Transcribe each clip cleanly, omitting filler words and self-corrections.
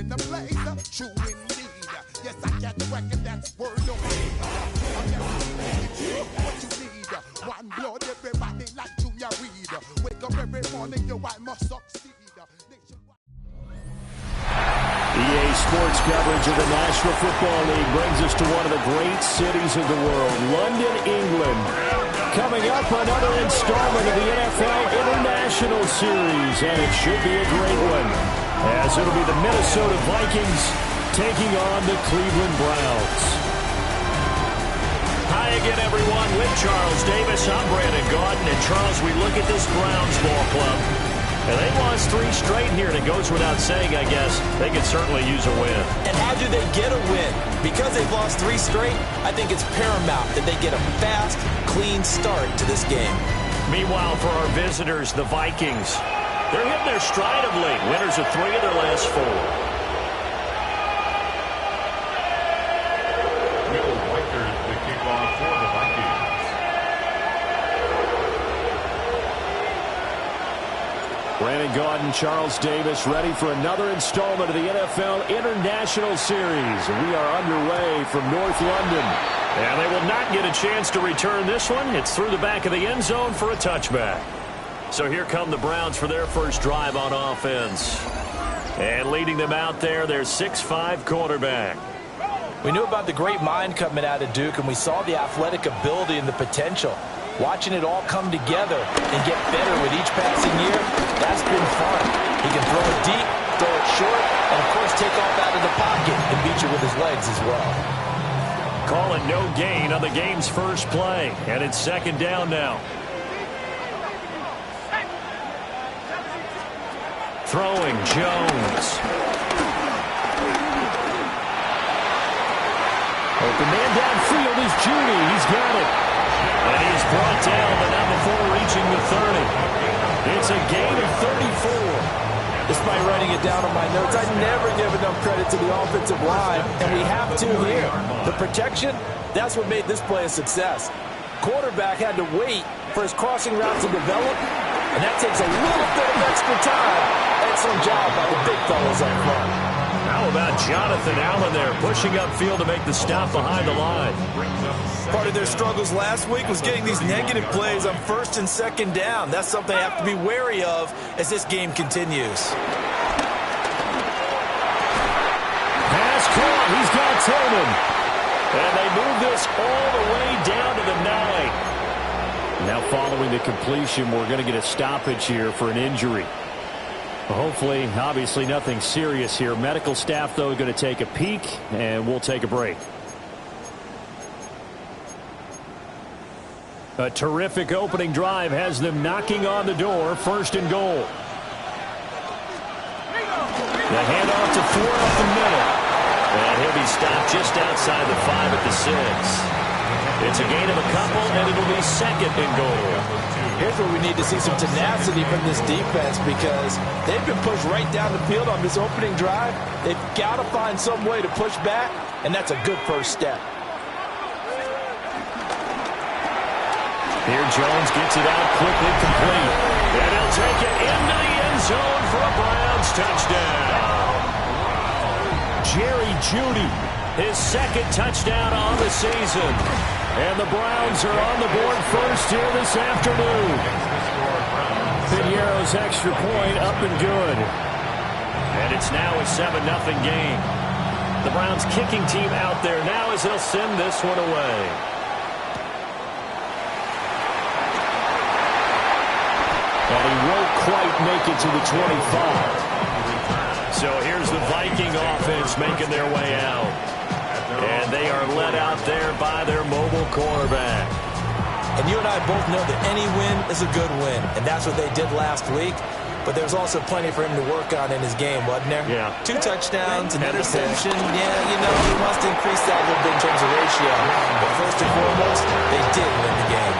in the place, true indeed. Yes, I can't reckon that's word on me. I'm just what you need. One blood, everybody like Junior Reed. Wake up every morning, yo, I must succeed. EA Sports coverage of the National Football League brings us to one of the great cities of the world, London, England. Coming up, another installment of the NFL International Series, and it should be a great one, as it'll be the Minnesota Vikings taking on the Cleveland Browns. Hi again, everyone. With Charles Davis, I'm Brandon Gaudin. And Charles, we look at this Browns ball club, and they lost 3 straight here, and it goes without saying, I guess, they could certainly use a win. And how do they get a win? Because they've lost 3 straight, I think it's paramount that they get a fast, clean start to this game. Meanwhile, for our visitors, the Vikings, they're hitting their stride of late. Winners of 3 of their last 4. Brandon Gaudin, Charles Davis, ready for another installment of the NFL International Series. We are underway from North London. And they will not get a chance to return this one. It's through the back of the end zone for a touchback. So here come the Browns for their first drive on offense. And leading them out there, their 6'5" quarterback. We knew about the great mind coming out of Duke, and we saw the athletic ability and the potential. Watching it all come together and get better with each passing year, that's been fun. He can throw it deep, throw it short, and, of course, take off out of the pocket and beat you with his legs as well. Calling no gain on the game's first play, and it's 2nd down now. Throwing, Jones. Open man downfield is Judy. He's got it. And he's brought down, but not before reaching the 30. It's a gain of 34. Despite writing it down on my notes, I never give enough credit to the offensive line, and we have to here. The protection, that's what made this play a success. Quarterback had to wait for his crossing route to develop, and that takes a little bit of extra time. Excellent job by the big fellas up front. How about Jonathan Allen there, pushing upfield to make the stop behind the line? Part of their struggles last week was getting these negative plays on 1st and 2nd down. That's something I have to be wary of as this game continues. Pass caught. He's got Tillman. And they move this all the way down to the 9. Now following the completion, we're going to get a stoppage here for an injury. Hopefully, obviously nothing serious here. Medical staff, though, going to take a peek, and we'll take a break. A terrific opening drive has them knocking on the door. 1st and goal. The handoff to Ford up the middle. And he'll be stopped just outside the 5 at the 6. It's a gain of a couple, and it'll be 2nd and goal. Here's where we need to see some tenacity from this defense, because they've been pushed right down the field on this opening drive. They've got to find some way to push back, and that's a good first step. Here Jones gets it out quickly, complete. And he'll take it into the end zone for a Browns touchdown. Jerry Jeudy, his 2nd touchdown on the season. And the Browns are on the board first here this afternoon. Pinheiro's extra point up and good. And it's now a 7-0 game. The Browns kicking team out there now as they'll send this one away. And he won't quite make it to the 25. So here's the Viking offense making their way out. And they are led out there by their mobile quarterback. And you and I both know that any win is a good win, and that's what they did last week. But there's also plenty for him to work on in his game, wasn't there? Yeah. 2 touchdowns, an interception. Yeah, you know, he wants to increase that a little bit in terms of ratio. But first and foremost, they did win the game.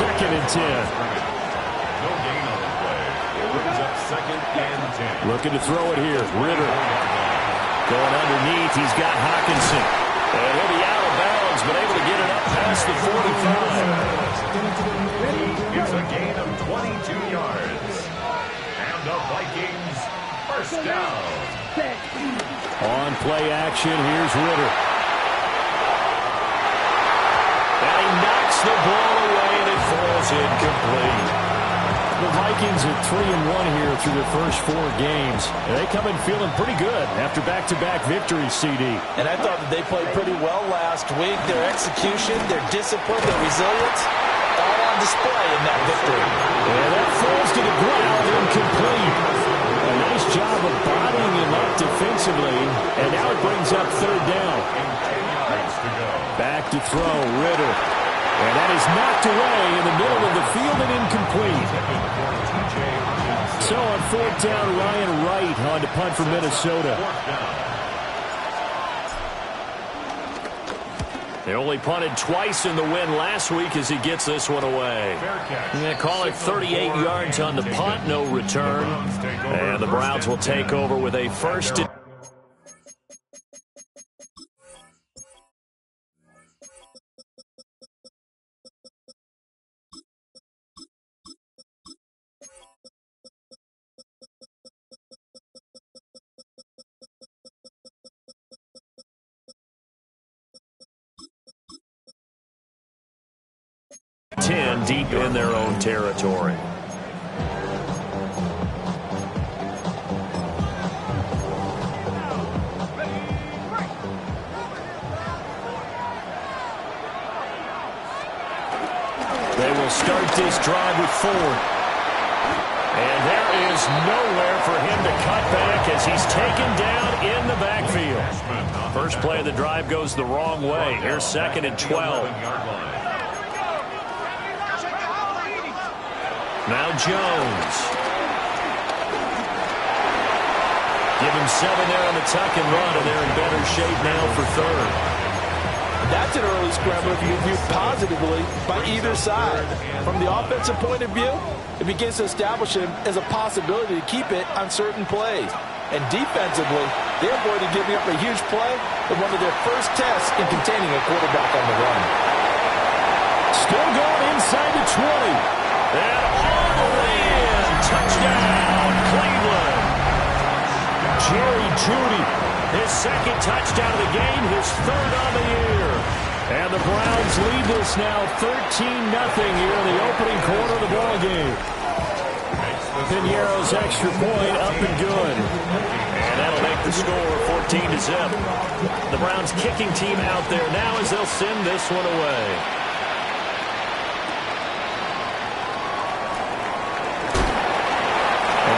2nd and 10. No gain on the play. It brings up 2nd and 10. Looking to throw it here. Ritter. Going underneath, he's got Hawkinson. And he'll be out of bounds, but able to get it up past the 45. It's a gain of 22 yards. And the Vikings First down. On play action, here's Ritter. And he knocks the ball away, and it falls incomplete. The Vikings are 3-1 here through their first 4 games. And they come in feeling pretty good after back-to-back victories, CD. And I thought that they played pretty well last week. Their execution, their discipline, their resilience, all on display in that victory. And that falls to the ground, incomplete. A nice job of bodying him up defensively. And now it brings up third down. Back to throw, Ritter. And that is knocked away in the middle of the field and incomplete. So on fourth down, Ryan Wright on to punt for Minnesota. They only punted twice in the win last week as he gets this one away. They call it 38 yards on the punt, no return. And the Browns will take over with a first and 10 deep in their own territory. They will start this drive with Ford. And there is nowhere for him to cut back as he's taken down in the backfield. First play of the drive goes the wrong way. Here's second and 12. Now Jones. Give him 7 there on the tuck and run, and they're in better shape now for third. That's an early scramble if you view positively by either side. From the offensive point of view, it begins to establish him as a possibility to keep it on certain plays. And defensively, they avoided giving up a huge play in one of their first tests in containing a quarterback on the run. Still going inside the 20. And all the way in. Touchdown, Cleveland. Jerry Jeudy. His second touchdown of the game, his third on the year. And the Browns lead this now 13-0 here in the opening quarter of the ballgame. Piñeiro's extra point up and good. And that'll make the score 14-0. The Browns kicking team out there now as they'll send this one away.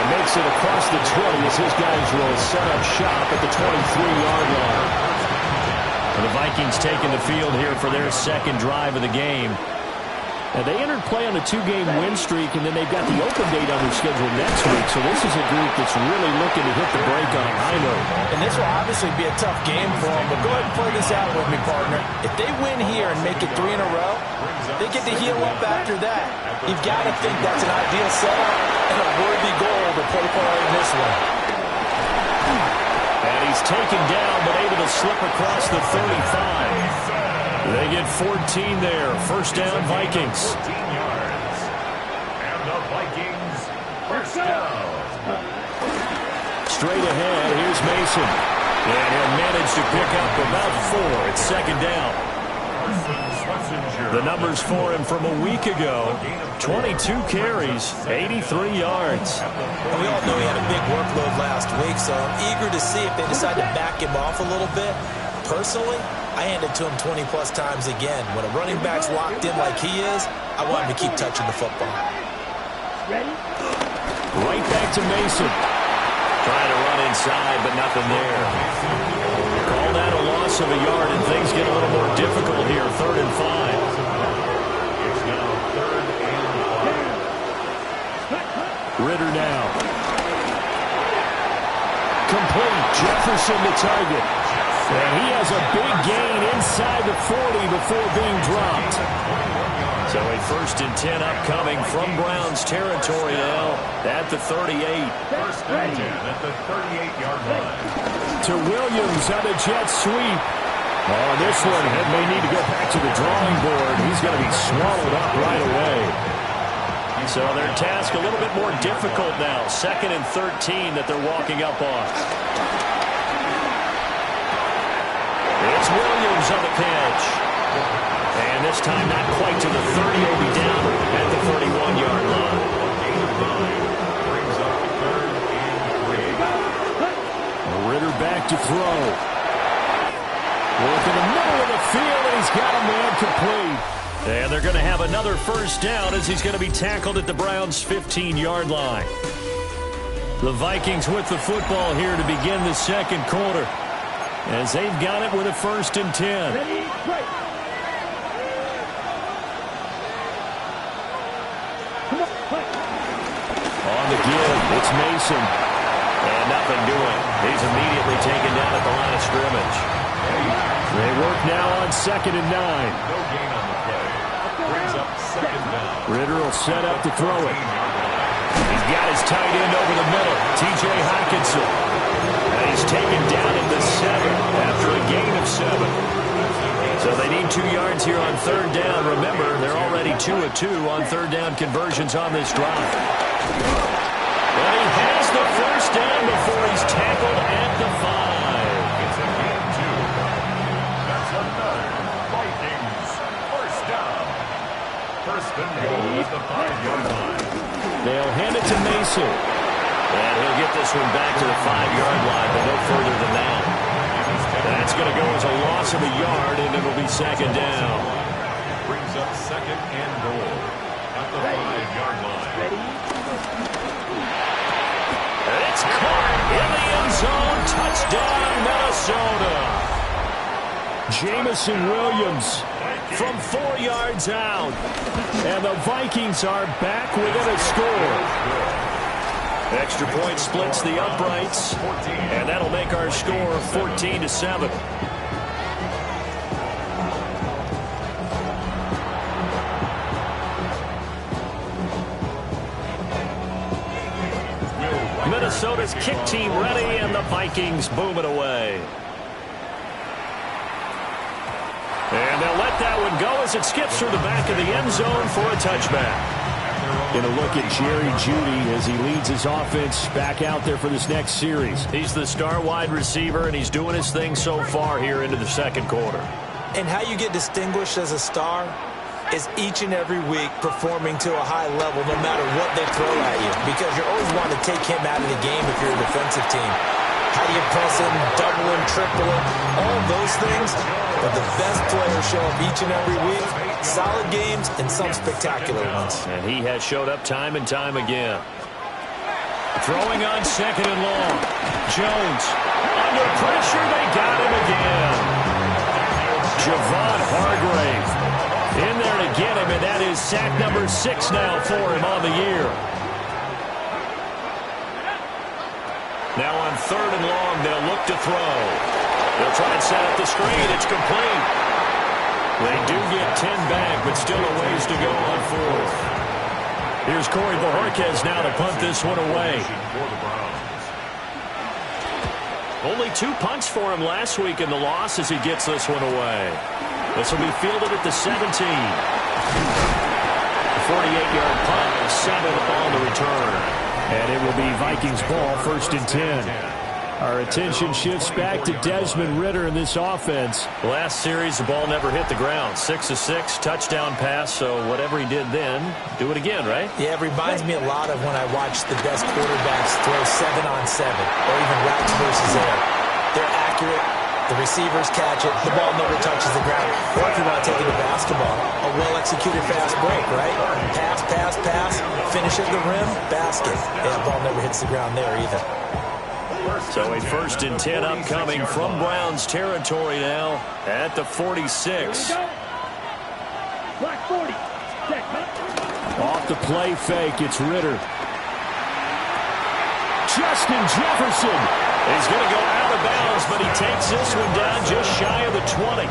Makes it across the 20 as his guys will set up shop at the 23-yard line. And the Vikings taking the field here for their second drive of the game. And they entered play on a 2-game win streak, and then they've got the open date on their schedule next week. So this is a group that's really looking to hit the break on a high note. And this will obviously be a tough game for them, but go ahead and play this out with me, partner. If they win here and make it 3 in a row, they get to heal up after that. You've got to think that's an ideal setup and a worthy goal to play for in this one. And he's taken down, but able to slip across the 35. They get 14 there. First down, Vikings. 14 yards. And the Vikings, first down. Straight ahead, here's Mason. And he'll manage to pick up about 4. It's second down. The numbers for him from a week ago, 22 carries, 83 yards. And we all know he had a big workload last week, so I'm eager to see if they decide to back him off a little bit. Personally, I hand it to him 20-plus times again. When a running back's locked in like he is, I want him to keep touching the football. Right back to Mason. Trying to run inside, but nothing there. Call that a loss of a yard, and things get a little more difficult here. 3rd and 5. It's now 3rd and 5. Ritter now. Complete. Jefferson the target. And he has a big gain inside the 40 before being dropped. So a 1st and 10 upcoming from Browns territory now at the 38. First and 10 at the 38-yard line. To Williams on a jet sweep. Oh, this one may need to go back to the drawing board. He's going to be swallowed up right away. So their task a little bit more difficult now. 2nd and 13 that they're walking up on. It's Williams on the pitch. And this time not quite to the 30. He'll be down at the 31-yard line. Brings up 3rd and 3. Ritter back to throw. Work in the middle of the field, and he's got a man complete. And they're going to have another first down as he's going to be tackled at the Browns' 15-yard line. The Vikings with the football here to begin the second quarter, as they've got it with a 1st and 10. On the give, it's Mason. And nothing doing. He's immediately taken down at the line of scrimmage. They work now on 2nd and 9. No gain on the play. Brings up 2nd down. Ritter will set up to throw it. He's got his tight end over the middle, T.J. Hockenson. And he's taken down at the 7 after a gain of 7. So they need 2 yards here on 3rd down. Remember, they're already 2 of 2 on 3rd down conversions on this drive. And he has the first down before he's tackled at the 5. It's a gain 2. That's another Vikings first down. 1st and goal at the 5-yard line. They'll hand it to Mason. And he'll get this one back to the 5-yard line, but no further than that. That's going to go as a loss of a yard, and it'll be 2nd down. Brings up 2nd and goal at the 5-yard line. And it's caught in the end zone. Touchdown, Minnesota. Jamison Williams from 4 yards out. And the Vikings are back within a score. Extra point splits the uprights, and that'll make our score 14-7. Minnesota's kick team ready, and the Vikings boom it away. And they'll let that one go as it skips through the back of the end zone for a touchback. Going to look at Jerry Jeudy as he leads his offense back out there for this next series. He's the star wide receiver, and he's doing his thing so far here into the second quarter. And how you get distinguished as a star is each and every week performing to a high level no matter what they throw at you, because you're always wanting to take him out of the game if you're a defensive team. How do you press him, double him, triple him, all of those things? But the best players show up each and every week. Solid games and some spectacular ones. And he has showed up time and time again. Throwing on 2nd and long. Jones under pressure. They got him again. Javon Hargrave in there to get him, and that is sack number 6 now for him on the year. Now on 3rd and long, they'll look to throw. They'll try and set up the screen. It's complete. They do get 10 back, but still a ways to go on 4th. Here's Corey Bojorquez now to punt this one away. Only 2 punts for him last week in the loss as he gets this one away. This will be fielded at the 17. 48-yard punt, 7 on the return. And it will be Vikings ball, 1st and 10. Our attention shifts back to Desmond Ritter in this offense. Last series, the ball never hit the ground. 6 of 6, touchdown pass, so whatever he did then, do it again, right? Yeah, it reminds me a lot of when I watched the best quarterbacks throw 7-on-7 or even routes versus air. They're accurate. The receivers catch it. The ball never touches the ground. Or if you want to take it to basketball, a well-executed fast break, right? Pass, pass, pass, finish at the rim, basket. Yeah, the ball never hits the ground there either. So a 1st and 10 upcoming from Browns territory now at the 46. Off the play fake, it's Ritter. Justin Jefferson. He's going to go out of bounds, but he takes this one down just shy of the 20.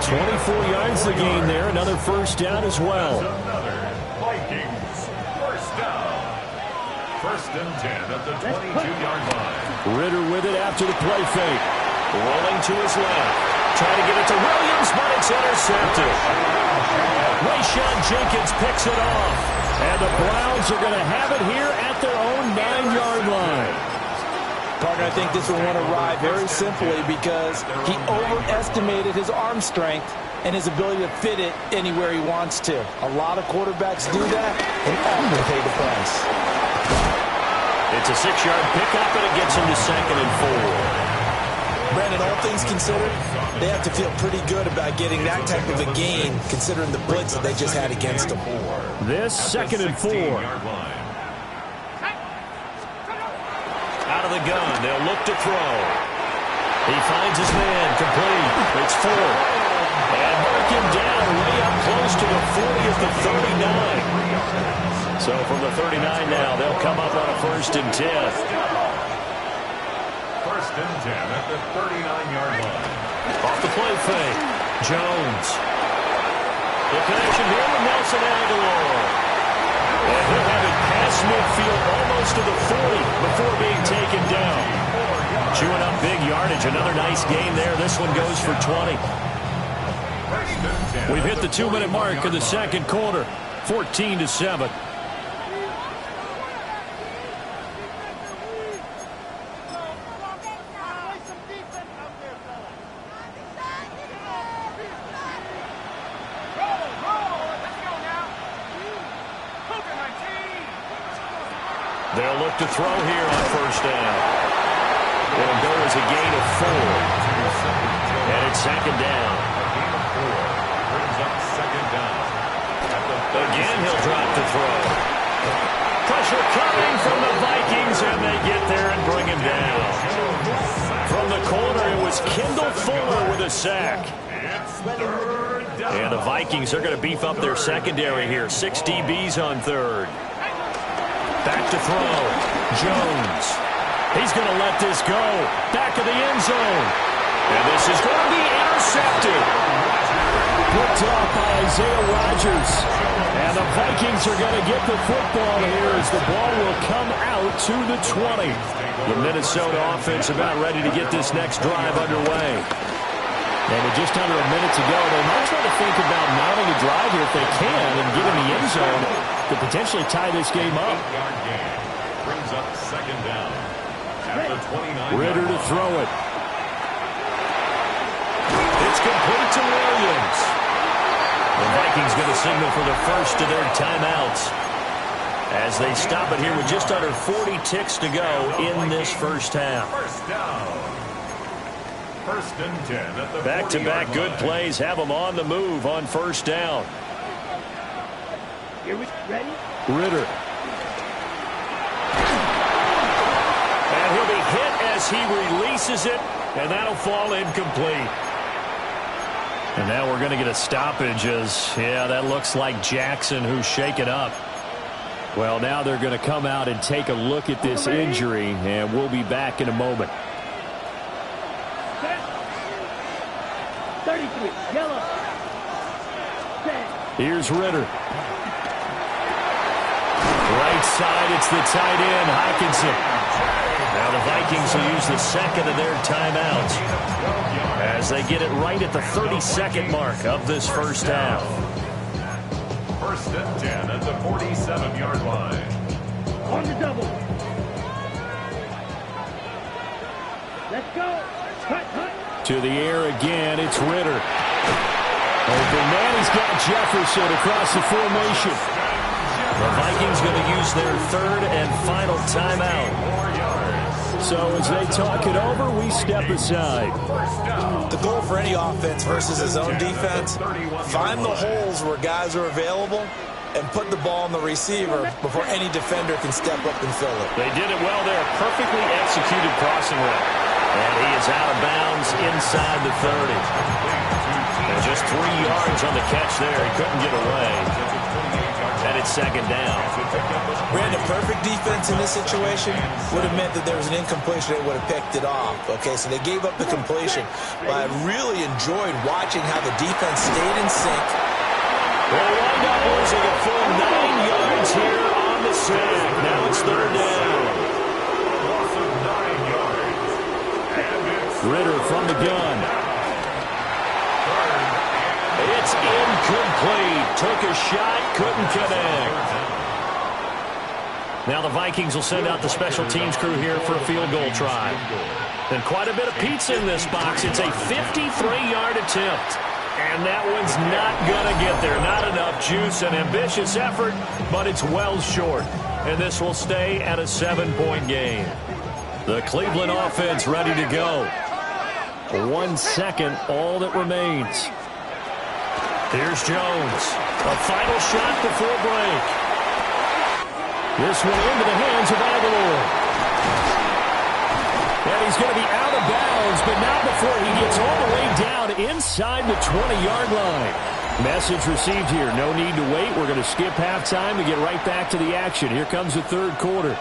24 yards the gain there. Another first down as well. Vikings first down. 1st and 10 at the 22-yard line. Ritter with it after the play fake. Rolling to his left. Trying to get it to Williams, but it's intercepted. Rayshawn Jenkins picks it off. And the Browns are going to have it here at their own 9-yard line. Partner, I think this will want to ride very simply because he overestimated his arm strength and his ability to fit it anywhere he wants to. A lot of quarterbacks do that and often pay the price. It's a 6-yard pickup, and it gets him to 2nd and 4. Brandon, all things considered, they have to feel pretty good about getting that type of a gain considering the blitz that they just had against them. This 2nd and 4. Out of the gun, they'll look to throw. He finds his man, complete. It's 4. And mark him down way up close to the 40 at the 39. So from the 39 now, they'll come up on a 1st and 10. 1st and 10 at the 39-yard line. Off the play fake. Jones. The connection here with Nelson Aguilar. And he'll have it past midfield almost to the 40 before being taken down. Chewing up big yardage. Another nice game there. This one goes for 20. We've hit the 2-minute mark of the 2nd quarter. 14-7. They'll look to throw here on 1st down. It'll go as a gain of 4. And it's 2nd down. Brings up 2nd down. Again, he'll drop to throw. Pressure coming from the Vikings, and they get there and bring him down. From the corner, it was Kendall Fuller with a sack. And the Vikings are going to beef up their secondary here. 6 DBs on 3rd. Back to throw. Jones. He's going to let this go. Back of the end zone. And this is going to be intercepted. Picked up by Isaiah Rodgers. And the Vikings are going to get the football here as the ball will come out to the 20. The Minnesota offense about ready to get this next drive underway. And with just under a minute to go, they might try to think about mounting a drive here if they can and get in the end zone to potentially tie this game up. Brings up 2nd down. At the 29. Ritter to throw it. It's complete to Williams. The Vikings going to signal for the first of their timeouts as they stop it here with just under 40 ticks to go in this first half. 1st down. 1st and 10 at the Back-to-back good plays have them on the move on 1st down. Ritter. And he'll be hit as he releases it, and that'll fall incomplete. And now we're going to get a stoppage as, yeah, that looks like Jackson who's shaken up. Well, now they're going to come out and take a look at this injury, and we'll be back in a moment. 33, yellow. Here's Ritter. Right side, it's the tight end, Hockenson. Now the Vikings will use the 2nd of their timeouts as they get it right at the 32nd mark of this first half. 1st and 10 at the 47-yard line. On the double. Let's go. Cut, cut. To the air again, it's Ritter. Open man, he's got Jefferson across the formation. The Vikings going to use their 3rd and final timeout. So as they talk it over, we step aside. The goal for any offense versus his own defense, find the holes where guys are available and put the ball on the receiver before any defender can step up and fill it. They did it well there. Perfectly executed crossing route. And he is out of bounds inside the 30. And just 3 yards on the catch there. He couldn't get away. And it's 2nd down. Brandon, perfect defense in this situation would have meant that there was an incompletion. They would have picked it off. Okay, so they gave up the completion. But I really enjoyed watching how the defense stayed in sync. They'll wind up losing a full 9 yards here on the sack. Now it's 3rd down. Loss of 9 yards. And it's Ritter from the gun. It's incomplete. Took a shot, couldn't connect. Now the Vikings will send out the special teams crew here for a field goal try. And quite a bit of pizza in this box. It's a 53-yard attempt. And that one's not going to get there. Not enough juice, an ambitious effort, but it's well short. And this will stay at a 7-point game. The Cleveland offense ready to go. 1 second, all that remains. Here's Jones. A final shot before break. This one into the hands of Aguilar. And he's going to be out of bounds, but not before he gets all the way down inside the 20-yard line. Message received here. No need to wait. We're going to skip halftime to get right back to the action. Here comes the third quarter.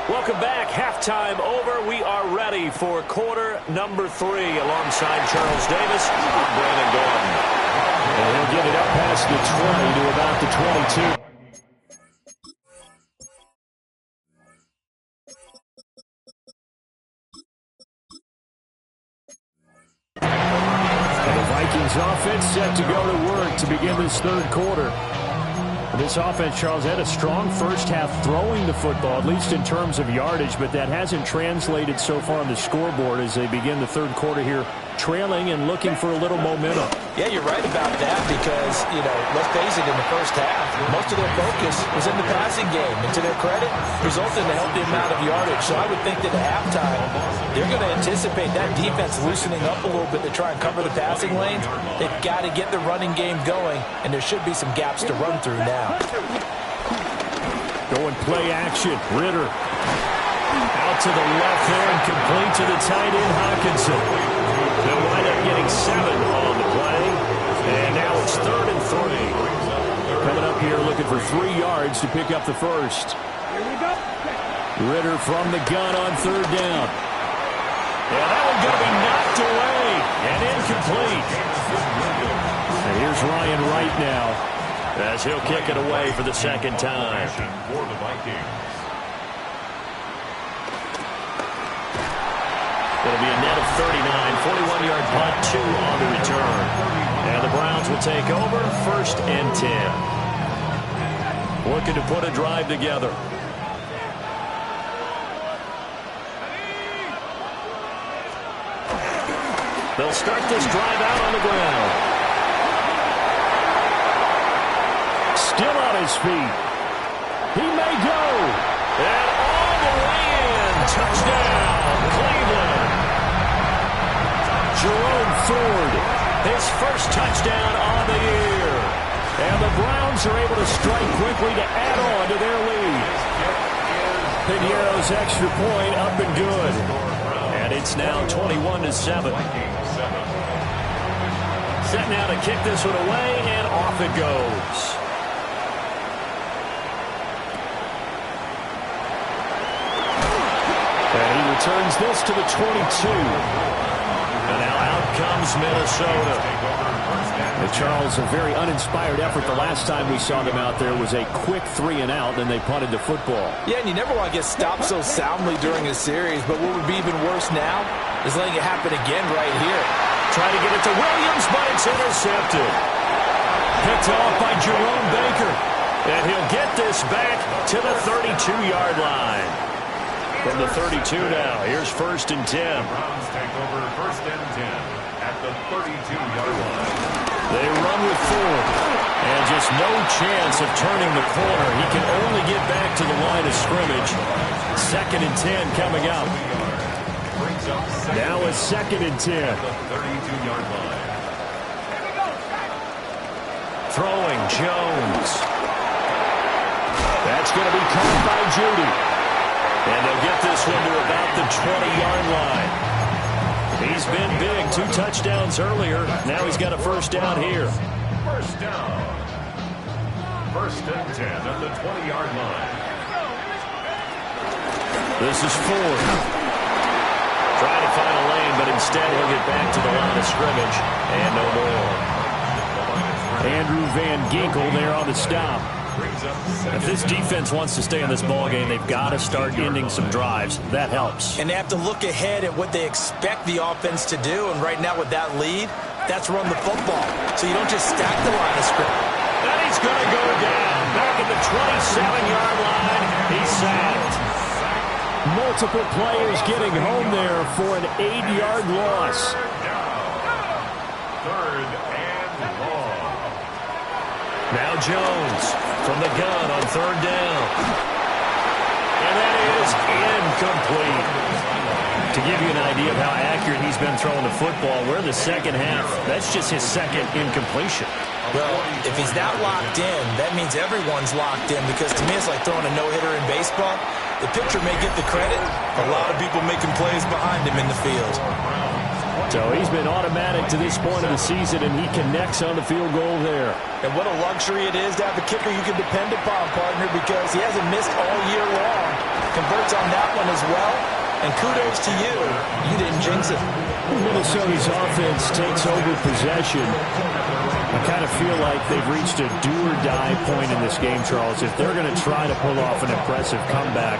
Welcome back. Halftime over. We are ready for quarter number 3. Alongside Charles Davis, I'm Brandon Gordon. And he'll get it up past the 20 to about the 22. And the Vikings offense set to go to work to begin this third quarter. This offense, Charles, had a strong first half throwing the football, at least in terms of yardage, but that hasn't translated so far on the scoreboard as they begin the third quarter here, trailing and looking for a little momentum. Yeah, you're right about that because, let's face it, in the first half, most of their focus was in the passing game. And to their credit, resulted in a healthy amount of yardage. So I would think that at halftime, they're going to anticipate that defense loosening up a little bit to try and cover the passing lanes. They've got to get the running game going, and there should be some gaps to run through now. Going play action. Ritter. Out to the left there and complete to the tight end, Hawkinson. They'll wind up getting 7 on the play. And now it's 3rd and 3. Coming up here looking for 3 yards to pick up the first. Here we go. Ritter from the gun on 3rd down. And that one going to be knocked away and incomplete. And here's Ryan Wright now, as he'll kick it away for the second time. For the Vikings. It'll be a net of 39, 41-yard punt, 2 on the return. And the Browns will take over, 1st and 10. Looking to put a drive together. They'll start this drive out on the ground. still on his feet. He may go. And all the way in. Touchdown, Cleveland. Jerome Ford, His first touchdown on the year. and the Browns are able to strike quickly to add on to their lead. Piñeiro's extra point up and good. And it's now 21-7. Set now to kick this one away, and off it goes. And he returns this to the 22. And now out comes Minnesota. And Charles, a very uninspired effort. The last time we saw them out there was a quick 3 and out, then they punted the football. Yeah, and you never want to get stopped so soundly during a series, but what would be even worse now is letting it happen again right here. Trying to get it to Williams, but it's intercepted. Picked off by Jerome Baker. And he'll get this back to the 32-yard line. From the 32 now, here's 1st and 10. Browns take over 1st and 10 at the 32-yard line. They run with Ford. And just no chance of turning the corner. He can only get back to the line of scrimmage. 2nd and 10 coming up. Now it's 2nd and 10. The 32-yard line. Throwing Jones. That's going to be caught by Judy. And they'll get this one to about the 20-yard line. He's been big. 2 touchdowns earlier. Now he's got a first down here. First down. 1st and 10 at the 20-yard line. This is Ford. Trying to find a lane, but instead he'll get back to the line of scrimmage. And no more. Andrew Van Ginkel there on the stop. If this defense wants to stay in this ballgame, they've got to start ending some drives. That helps. And they have to look ahead at what they expect the offense to do. And right now with that lead, that's run the football. So you don't just stack the line of scrimmage. And he's He's going to go down. Back at the 27-yard line. He's sacked. Multiple players getting home there for an 8-yard loss. Third and long. Now Jones from the gun on third down. And that is incomplete. To give you an idea of how accurate he's been throwing the football, we're in the second half. That's just his second incompletion. Well, if he's that locked in, that means everyone's locked in, because to me it's like throwing a no-hitter in baseball. The pitcher may get the credit, a lot of people making plays behind him in the field. So he's been automatic to this point of the season, and he connects on the field goal there. And what a luxury it is to have a kicker you can depend upon, partner, because he hasn't missed all year long. Converts on that one as well. And kudos to you. You didn't jinx it. Minnesota's offense takes over possession. I kind of feel like they've reached a do-or-die point in this game, Charles. If they're going to try to pull off an impressive comeback,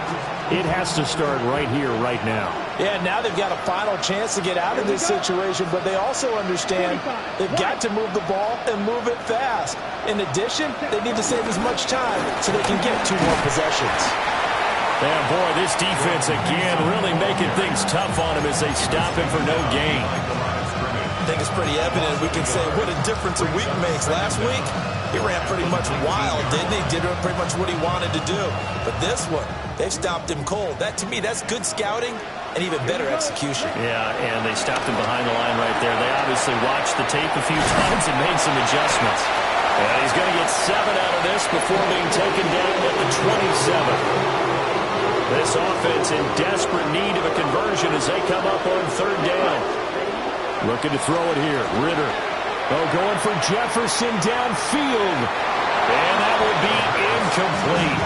it has to start right here, right now. Yeah, now they've got a final chance to get out of this situation, but they also understand they've got to move the ball and move it fast. In addition, they need to save as much time so they can get 2 more possessions. Yeah, boy, this defense again really making things tough on him as they stop him for no gain. I think it's pretty evident. We can say what a difference a week makes. Last week, he ran pretty much wild, didn't he? Did pretty much what he wanted to do. But this one, they've stopped him cold. That, to me, that's good scouting and even better execution. Yeah, and they stopped him behind the line right there. They obviously watched the tape a few times and made some adjustments. And he's going to get 7 out of this before being taken down at the 27. This offense in desperate need of a conversion as they come up on third down. Looking to throw it here. Ritter. Oh, going for Jefferson downfield. And that will be incomplete.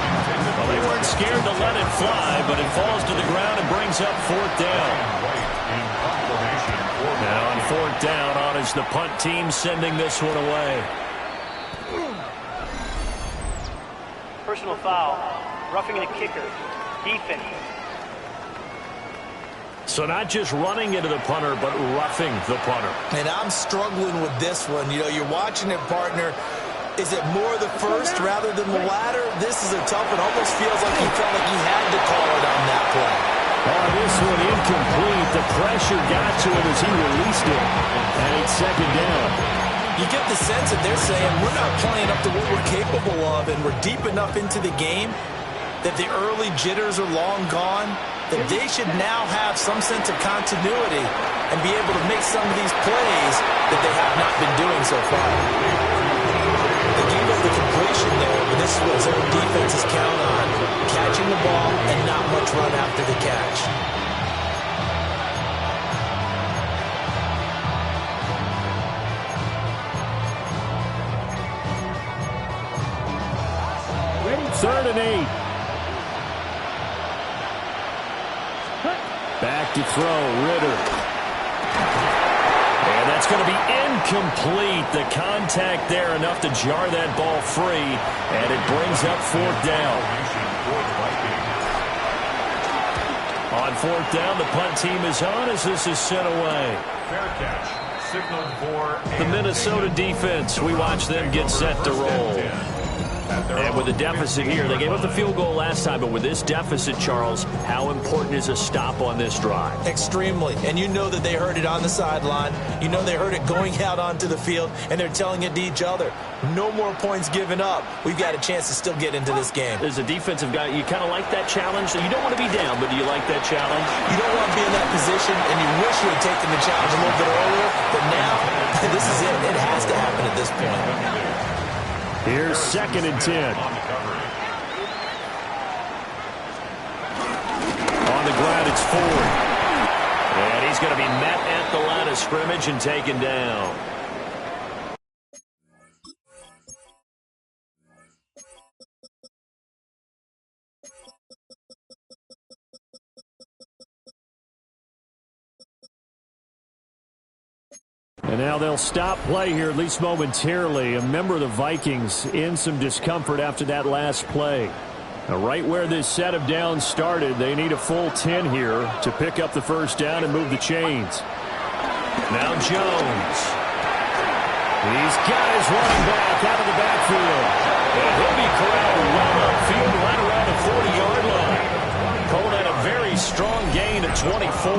Well, they weren't scared to let it fly, but it falls to the ground and brings up fourth down. Now on fourth down, on is the punt team sending this one away. Personal foul. Roughing the kicker. Defense. So not just running into the punter, but roughing the punter. And I'm struggling with this one. You know, you're watching it, partner. Is it more the first rather than the latter? This is a tough one. Almost feels like he felt like he had to call it on that play. Oh, this one incomplete. The pressure got to him as he released it. And it's second down. You get the sense that they're saying we're not playing up to what we're capable of, and we're deep enough into the game that the early jitters are long gone, that they should now have some sense of continuity and be able to make some of these plays that they have not been doing so far. They gave up the completion there, but this is what their defenses count on, catching the ball and not much run after the catch. Third and 8. Back to throw, Ritter. And that's going to be incomplete. The contact there enough to jar that ball free, and it brings up fourth down. On fourth down, the punt team is on as this is sent away. Fair catch. Signaled for The Minnesota defense, we watch them get set to roll. And with a deficit here, they gave up the field goal last time, but with this deficit, Charles, how important is a stop on this drive? Extremely. And you know that they heard it on the sideline. You know they heard it going out onto the field, and they're telling it to each other. No more points given up. We've got a chance to still get into this game. As a defensive guy, you kind of like that challenge. You don't want to be down, but do you like that challenge? You don't want to be in that position, and you wish you had taken the challenge a little bit earlier, but now, this is it. It has to happen at this point. Here's second and 10. On the ground, it's Ford. And he's going to be met at the line of scrimmage and taken down. And now they'll stop play here, at least momentarily. A member of the Vikings in some discomfort after that last play. Now, right where this set of downs started, they need a full 10 here to pick up the first down and move the chains. Now Jones. He's got his running back out of the backfield. And he'll be corralled well upfield right around the 40-yard line. Cole had a very strong gain at 24.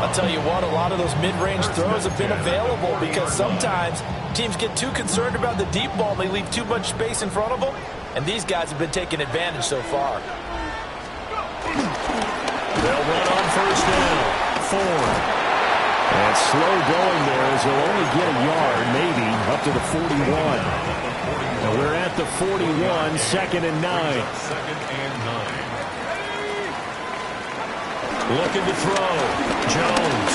I'll tell you what, a lot of those mid-range throws have been available because sometimes teams get too concerned about the deep ball and they leave too much space in front of them. And these guys have been taking advantage so far. They'll run on first down. Ford. And slow going there as he'll only get a yard, maybe, up to the 41. And we're at the 41, 2nd and 9. Looking to throw. Jones.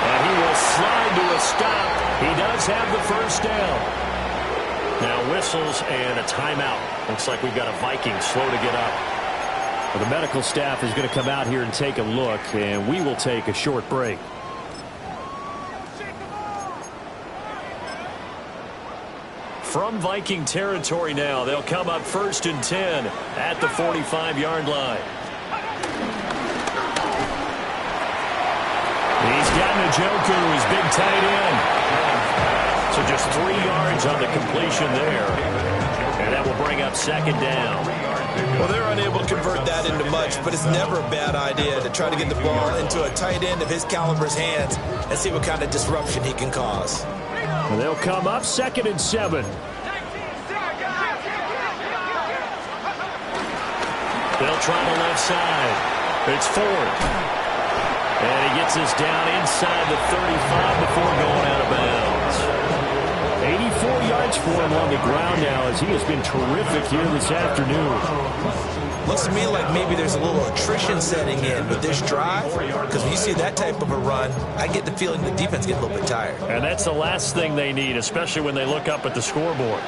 And he will slide to a stop. He does have the first down. Now whistles and a timeout. Looks like we've got a Vikings slow to get up. Well, the medical staff is going to come out here and take a look, and we will take a short break. From Viking territory now, they'll come up 1st and 10 at the 45-yard line. He's got Njoku, his big tight end. So just 3 yards on the completion there. And that will bring up 2nd down. Well, they're unable to convert that into much, but it's never a bad idea to try to get the ball into a tight end of his caliber's hands and see what kind of disruption he can cause. And they'll come up 2nd and 7. They'll try the left side. It's Ford. And he gets us down inside the 35 before going out of bounds. 84 yards for him on the ground now as he has been terrific here this afternoon. Looks to me like maybe there's a little attrition setting in with this drive, because when you see that type of a run, I get the feeling the defense gets a little bit tired. And that's the last thing they need, especially when they look up at the scoreboard.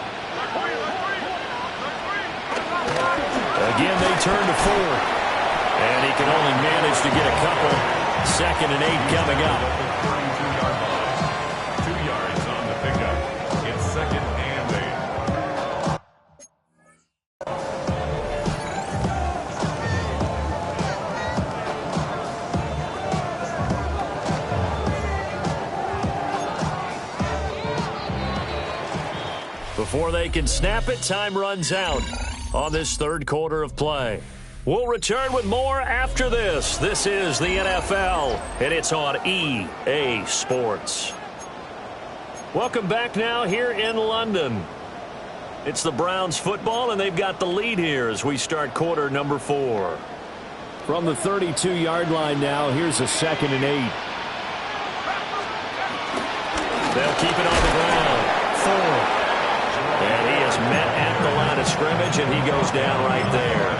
Again, they turn to Ford. And he can only manage to get a couple. 2nd and 8 coming up. 2 yards on the pickup. It's 2nd and 8. Before they can snap it, time runs out on this 3rd quarter of play. We'll return with more after this. This is the NFL, and it's on EA Sports. Welcome back now here in London. It's the Browns football, and they've got the lead here as we start quarter number 4. From the 32-yard line now, here's a 2nd and 8. They'll keep it on the ground. Ford. And he is met at the line of scrimmage, and he goes down right there.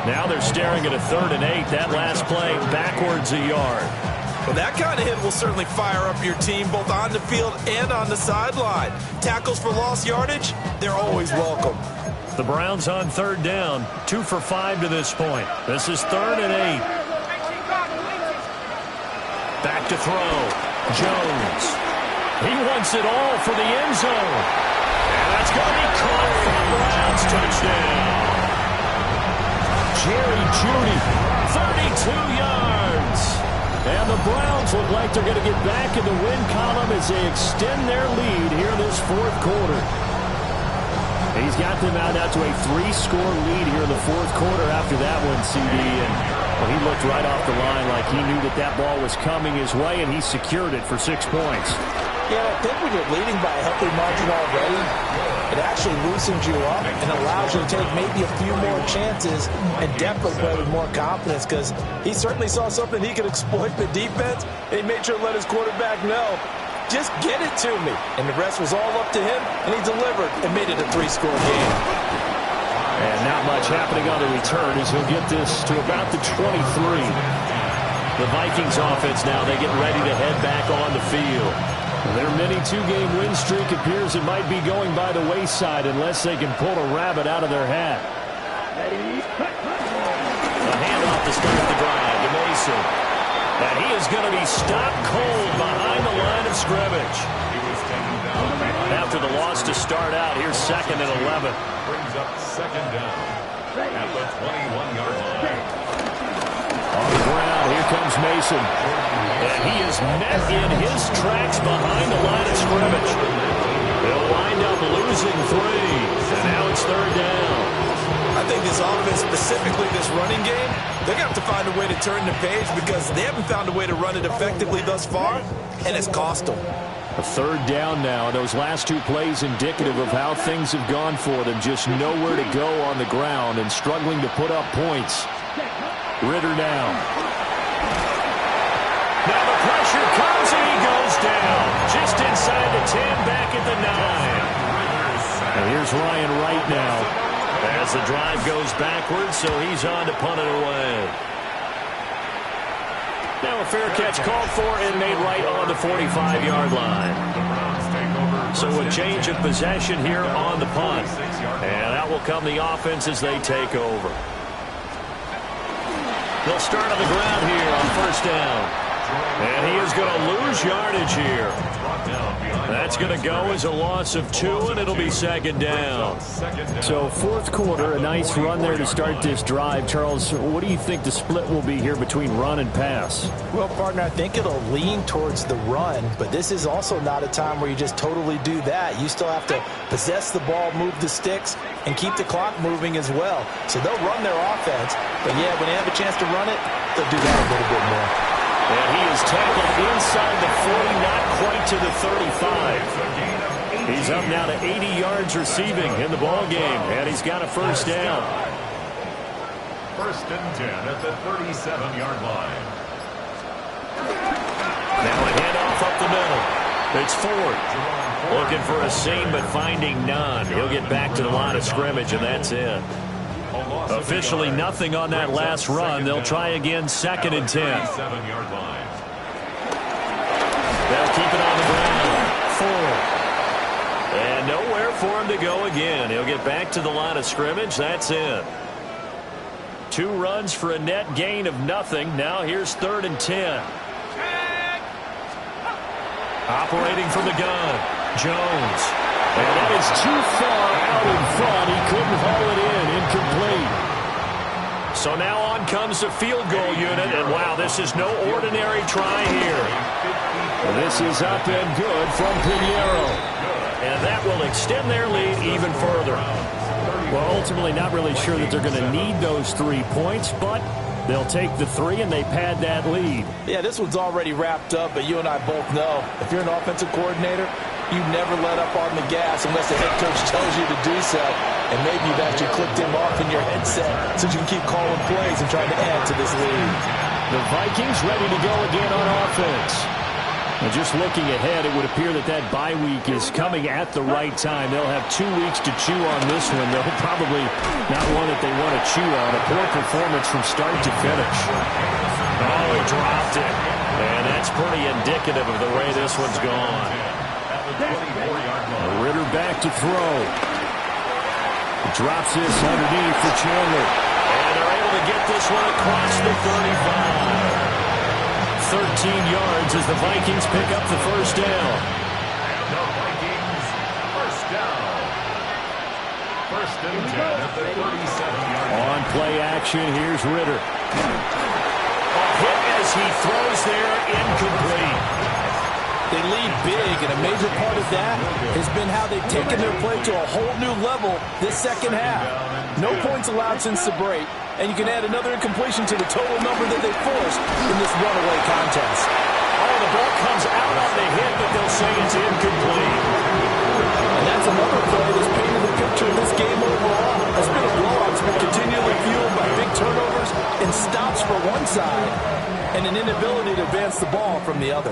Now they're staring at a 3rd and 8. That last play backwards a yard. Well, that kind of hit will certainly fire up your team both on the field and on the sideline. Tackles for lost yardage, they're always welcome. The Browns on 3rd down, 2 for 5 to this point. This is 3rd and 8. Back to throw. Jones. He wants it all for the end zone. And that's going to be caught for the Browns. Touchdown. Jerry Jeudy, 32 yards. And the Browns look like they're going to get back in the win column as they extend their lead here in this 4th quarter. He's got them out now to a 3-score lead here in the 4th quarter after that one, CD. And well, he looked right off the line like he knew that that ball was coming his way, and he secured it for 6 points. Yeah, I think when you're leading by a healthy margin already, it actually loosens you up and allows you to take maybe a few more chances and definitely play with more confidence, because he certainly saw something he could exploit in the defense, and he made sure to let his quarterback know, just get it to me. And the rest was all up to him, and he delivered and made it a 3-score game. And not much happening on the return as he'll get this to about the 23. The Vikings offense now, they get ready to head back on the field. Their mini 2-game win streak appears it might be going by the wayside unless they can pull a rabbit out of their hat. A handoff to start the drive to Mason. And he is going to be stopped cold behind the line of scrimmage. After the loss to start out, here's 2nd and 11. Brings up 2nd down at the 21-yard line. On the ground, here comes Mason. And he is met in his tracks behind the line of scrimmage. He'll wind up losing 3. And now it's 3rd down. I think this offense, specifically this running game, they're going to have to find a way to turn the page because they haven't found a way to run it effectively thus far, and it's cost them. A 3rd down now. Those last 2 plays indicative of how things have gone for them. Just nowhere to go on the ground and struggling to put up points. Ritter now. Now the pressure comes and he goes down. Just inside the 10, back at the 9. And here's Ryan Wright now. As the drive goes backwards, so he's on to punt it away. Now a fair catch called for and made right on the 45-yard line. So a change of possession here on the punt. And out will come the offense as they take over. They'll start on the ground here on 1st down. And he is going to lose yardage here. That's going to go as a loss of 2, and it'll be 2nd down. So 4th quarter, a nice run there to start this drive. Charles, what do you think the split will be here between run and pass? Well, partner, I think it'll lean towards the run, but this is also not a time where you just totally do that. You still have to possess the ball, move the sticks, and keep the clock moving as well. So they'll run their offense, but yeah, when they have a chance to run it, they'll do that a little bit more. And he is tackled inside the 40, not quite to the 35. He's up now to 80 yards receiving in the ball game, and he's got a 1st down. 1st and 10 at the 37-yard line. Now a handoff up the middle. It's Ford. Looking for a seam, but finding none. He'll get back to the line of scrimmage, and that's it. Officially nothing on that last run. They'll try again, 2nd and 10. They'll keep it on the ground. Ford. And nowhere for him to go again. He'll get back to the line of scrimmage. That's it. 2 runs for a net gain of nothing. Now here's 3rd and 10. Operating from the gun, Jones. And that is too far out in front. He couldn't haul it in. Incomplete. So now on comes the field goal unit. And wow, this is no ordinary try here. Well, this is up and good from Pinheiro. And that will extend their lead even further. Well, ultimately not really sure that they're going to need those 3 points, but they'll take the 3 and they pad that lead. Yeah, this one's already wrapped up, but you and I both know if you're an offensive coordinator, you never let up on the gas unless the head coach tells you to do so. And maybe you've actually clicked him off in your headset so you can keep calling plays and trying to add to this lead. The Vikings ready to go again on offense. And just looking ahead, it would appear that that bye week is coming at the right time. They'll have 2 weeks to chew on this one. They'll probably not one that they want to chew on. A poor performance from start to finish. Oh, he dropped it. And that's pretty indicative of the way this one's gone. Ritter back to throw. Drops this underneath for Chandler. And they're able to get this one across the 35. 13 yards as the Vikings pick up the 1st down. And the Vikings, 1st down. 1st and 10 at the 37-yard line. On play action, here's Ritter. A hit as he throws there, incomplete. They lead big, and a major part of that has been how they've taken their play to a whole new level this 2nd half. No points allowed since the break, and you can add another incompletion to the total number that they forced in this runaway contest. Oh, the ball comes out on the hit, but they'll say it's incomplete. And that's another play that's painted the picture of this game overall. It's been a blowout. It's been continually fueled by big turnovers and stops for one side and an inability to advance the ball from the other.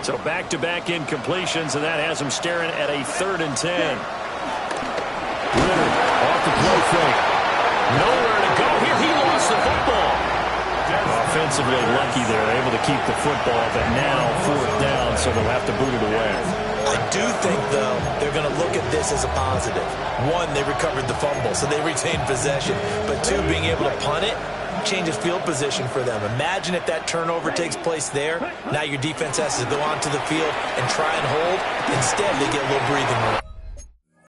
So back-to-back incompletions, and that has them staring at a 3rd and 10. Ritter off the play fake. Nowhere to go here. He lost the football. Offensively lucky there. Able to keep the football, but now 4th down, so they'll have to boot it away. I do think, though, they're going to look at this as a positive. 1, they recovered the fumble, so they retained possession. But 2, being able to punt it changes field position for them. Imagine if that turnover takes place there. Now your defense has to go onto the field and try and hold. Instead, they get a little breathing room.